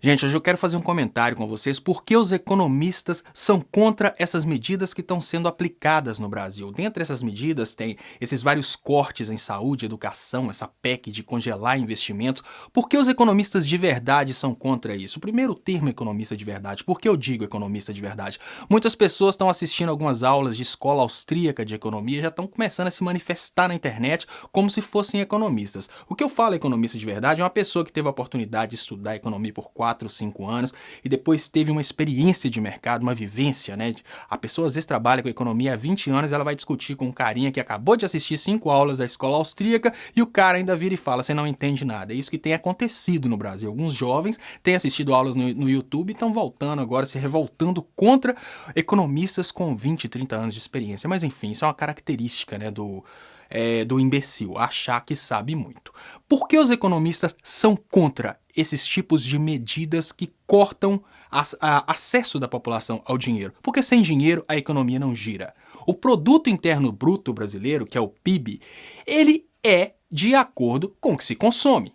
Gente, hoje eu quero fazer um comentário com vocês porque os economistas são contra essas medidas que estão sendo aplicadas no Brasil. Dentre essas medidas tem esses vários cortes em saúde, educação, essa PEC de congelar investimentos. Por que os economistas de verdade são contra isso? O primeiro termo economista de verdade. Por que eu digo economista de verdade? Muitas pessoas estão assistindo algumas aulas de escola austríaca de economia e já estão começando a se manifestar na internet como se fossem economistas. O que eu falo economista de verdade é uma pessoa que teve a oportunidade de estudar economia por 4 ou 5 anos e depois teve uma experiência de mercado, uma vivência, né? A pessoa às vezes trabalha com economia há 20 anos, ela vai discutir com um carinha que acabou de assistir 5 aulas da escola austríaca e o cara ainda vira e fala, você não entende nada. É isso que tem acontecido no Brasil. Alguns jovens têm assistido aulas no YouTube e estão voltando agora, se revoltando contra economistas com 20, 30 anos de experiência. Mas enfim, isso é uma característica, né, do imbecil, achar que sabe muito. Por que os economistas são contra esses tipos de medidas que cortam acesso da população ao dinheiro? Porque sem dinheiro a economia não gira. O Produto Interno Bruto brasileiro, que é o PIB, ele é de acordo com o que se consome.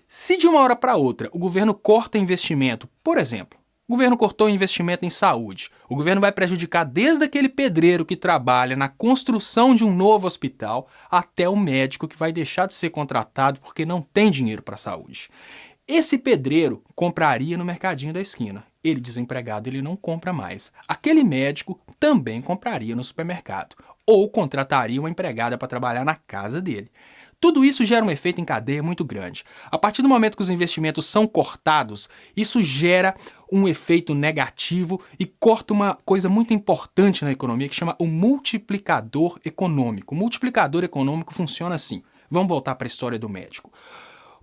Se de uma hora para outra o governo corta investimento, por exemplo, o governo cortou investimento em saúde. O governo vai prejudicar desde aquele pedreiro que trabalha na construção de um novo hospital até o médico que vai deixar de ser contratado porque não tem dinheiro para a saúde. Esse pedreiro compraria no mercadinho da esquina. Ele desempregado, ele não compra mais. Aquele médico também compraria no supermercado ou contrataria uma empregada para trabalhar na casa dele. Tudo isso gera um efeito em cadeia muito grande. A partir do momento que os investimentos são cortados, isso gera um efeito negativo e corta uma coisa muito importante na economia que chama o multiplicador econômico. O multiplicador econômico funciona assim. Vamos voltar para a história do médico.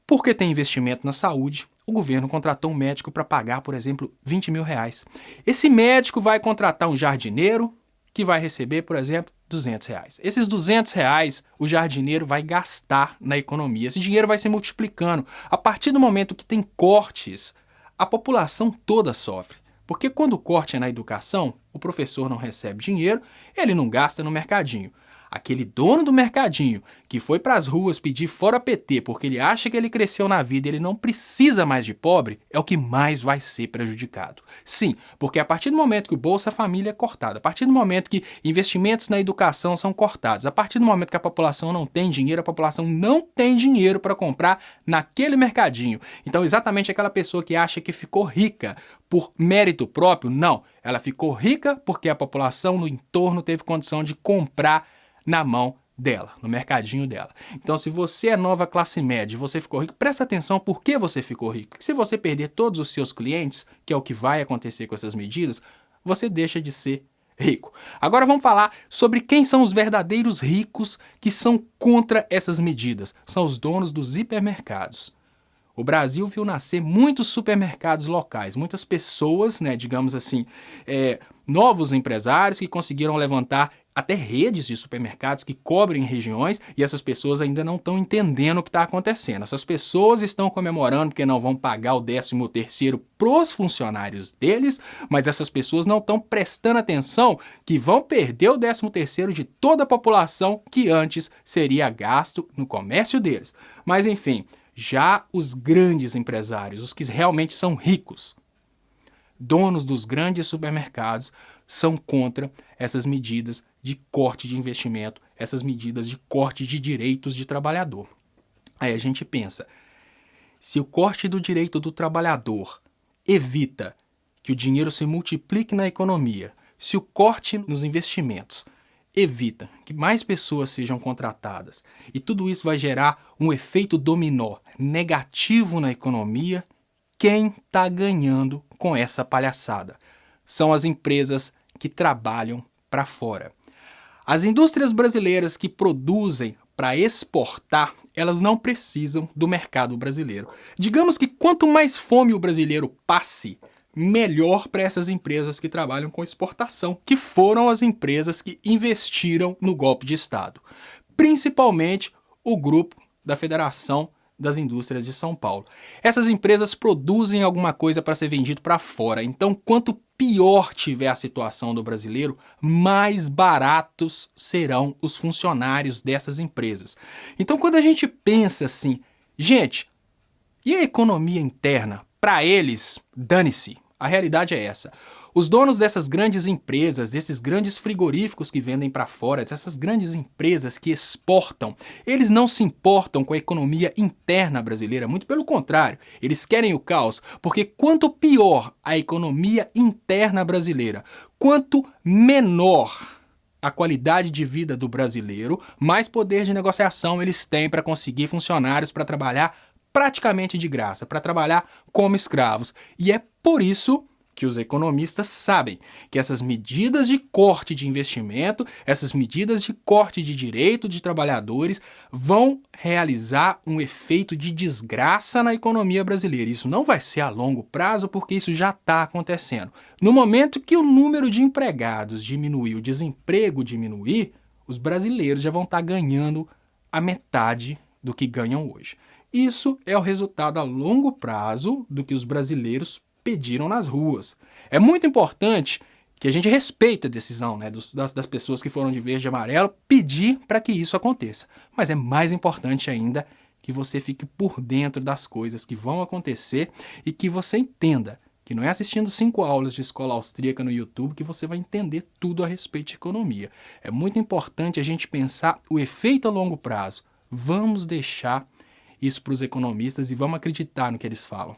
Porque tem investimento na saúde, o governo contratou um médico para pagar, por exemplo, 20 mil reais. Esse médico vai contratar um jardineiro que vai receber, por exemplo, 200 reais. Esses 200 reais o jardineiro vai gastar na economia. Esse dinheiro vai se multiplicando. A partir do momento que tem cortes, a população toda sofre. Porque quando o corte é na educação, o professor não recebe dinheiro, ele não gasta no mercadinho. Aquele dono do mercadinho que foi para as ruas pedir fora PT porque ele acha que ele cresceu na vida e ele não precisa mais de pobre, é o que mais vai ser prejudicado. Sim, porque a partir do momento que o Bolsa Família é cortado, a partir do momento que investimentos na educação são cortados, a partir do momento que a população não tem dinheiro, a população não tem dinheiro para comprar naquele mercadinho. Então, exatamente aquela pessoa que acha que ficou rica por mérito próprio, não. Ela ficou rica porque a população no entorno teve condição de comprar na mão dela, no mercadinho dela. Então, se você é nova classe média e você ficou rico, presta atenção por que você ficou rico. Porque se você perder todos os seus clientes, que é o que vai acontecer com essas medidas, você deixa de ser rico. Agora vamos falar sobre quem são os verdadeiros ricos que são contra essas medidas. São os donos dos hipermercados. O Brasil viu nascer muitos supermercados locais, muitas pessoas, né, digamos assim, novos empresários que conseguiram levantar até redes de supermercados que cobrem regiões e essas pessoas ainda não estão entendendo o que está acontecendo. Essas pessoas estão comemorando porque não vão pagar o 13º para os funcionários deles, mas essas pessoas não estão prestando atenção que vão perder o 13º de toda a população que antes seria gasto no comércio deles. Mas enfim, já os grandes empresários, os que realmente são ricos, donos dos grandes supermercados, são contra essas medidas de corte de investimento, essas medidas de corte de direitos de trabalhador. Aí a gente pensa, se o corte do direito do trabalhador evita que o dinheiro se multiplique na economia, se o corte nos investimentos evita que mais pessoas sejam contratadas e tudo isso vai gerar um efeito dominó negativo na economia, quem está ganhando com essa palhaçada? São as empresas que trabalham para fora. As indústrias brasileiras que produzem para exportar, elas não precisam do mercado brasileiro. Digamos que quanto mais fome o brasileiro passe, melhor para essas empresas que trabalham com exportação, que foram as empresas que investiram no golpe de Estado. Principalmente o grupo da Federação das Indústrias de São Paulo. Essas empresas produzem alguma coisa para ser vendido para fora. Então, quanto pior tiver a situação do brasileiro, mais baratos serão os funcionários dessas empresas. Então, quando a gente pensa assim, gente, e a economia interna Para eles, dane-se. A realidade é essa. Os donos dessas grandes empresas, desses grandes frigoríficos que vendem para fora, dessas grandes empresas que exportam, eles não se importam com a economia interna brasileira, muito pelo contrário, eles querem o caos, porque quanto pior a economia interna brasileira, quanto menor a qualidade de vida do brasileiro, mais poder de negociação eles têm para conseguir funcionários para trabalhar praticamente de graça, para trabalhar como escravos. E é por isso que os economistas sabem que essas medidas de corte de investimento, essas medidas de corte de direito de trabalhadores vão realizar um efeito de desgraça na economia brasileira. Isso não vai ser a longo prazo, porque isso já está acontecendo. No momento que o número de empregados diminuir, o desemprego diminuir, os brasileiros já vão estar ganhando a metade do que ganham hoje. Isso é o resultado a longo prazo do que os brasileiros pediram nas ruas. É muito importante que a gente respeite a decisão, né, das pessoas que foram de verde e amarelo pedir para que isso aconteça. Mas é mais importante ainda que você fique por dentro das coisas que vão acontecer e que você entenda que não é assistindo 5 aulas de escola austríaca no YouTube que você vai entender tudo a respeito de economia. É muito importante a gente pensar o efeito a longo prazo. Vamos deixar isso para os economistas e vamos acreditar no que eles falam.